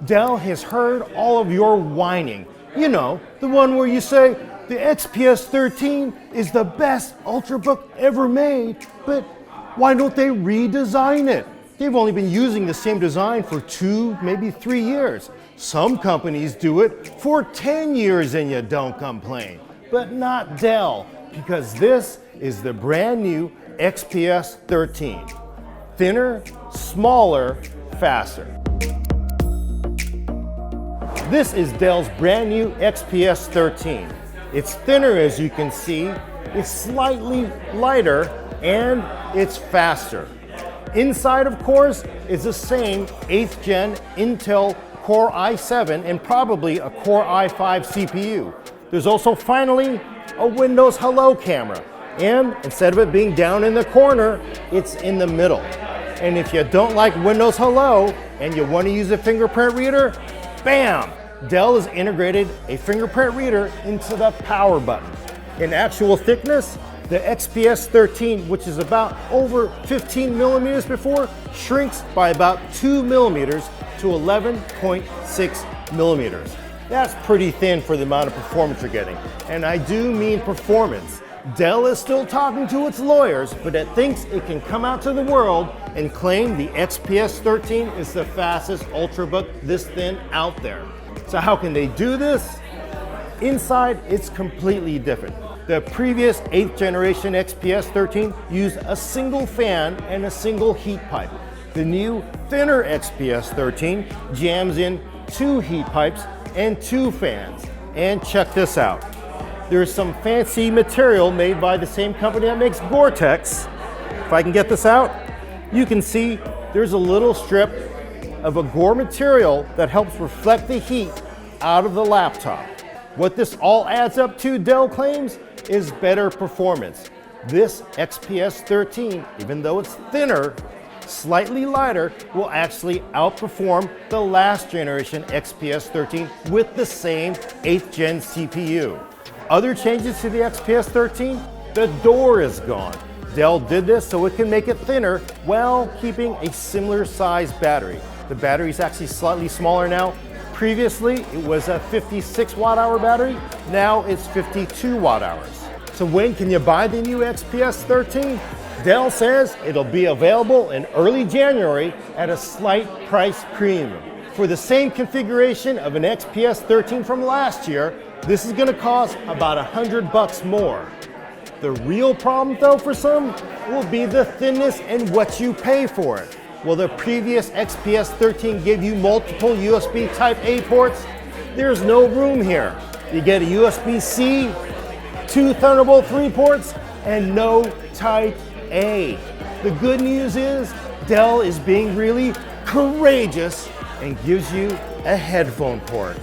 Dell has heard all of your whining. You know, the one where you say, the XPS 13 is the best Ultrabook ever made, but why don't they redesign it? They've only been using the same design for 2, maybe 3 years. Some companies do it for 10 years and you don't complain, but not Dell, because this is the brand new XPS 13. Thinner, smaller, faster. This is Dell's brand new XPS 13. It's thinner, as you can see, it's slightly lighter, and it's faster. Inside, of course, is the same 8th gen Intel Core i7 and probably a Core i5 CPU. There's also finally a Windows Hello camera, and instead of it being down in the corner, it's in the middle. And if you don't like Windows Hello and you want to use a fingerprint reader, bam! Dell has integrated a fingerprint reader into the power button. In actual thickness, the XPS 13, which is about over 15 millimeters before, shrinks by about 2 millimeters to 11.6 millimeters. That's pretty thin for the amount of performance you're getting. And I do mean performance. Dell is still talking to its lawyers, but it thinks it can come out to the world and claim the XPS 13 is the fastest Ultrabook this thin out there. So how can they do this? Inside, it's completely different. The previous 8th generation XPS 13 used a single fan and a single heat pipe. The new, thinner XPS 13 jams in 2 heat pipes and 2 fans. And check this out. There's some fancy material made by the same company that makes Gore-Tex. If I can get this out, you can see there's a little strip of a Gore material that helps reflect the heat out of the laptop. What this all adds up to, Dell claims, is better performance. This XPS 13, even though it's thinner, slightly lighter, will actually outperform the last generation XPS 13 with the same 8th gen CPU. Other changes to the XPS 13, the door is gone. Dell did this so it can make it thinner while keeping a similar size battery. The battery is actually slightly smaller now. Previously, it was a 56 watt-hour battery. Now it's 52 watt-hours. So when can you buy the new XPS 13? Dell says it'll be available in early January at a slight price premium. For the same configuration of an XPS 13 from last year, this is gonna cost about $100 more. The real problem though for some will be the thinness and what you pay for it. Well, the previous XPS 13 gave you multiple USB Type-A ports. There's no room here. You get a USB-C, 2 Thunderbolt 3 ports, and no Type-A. The good news is Dell is being really courageous and gives you a headphone port.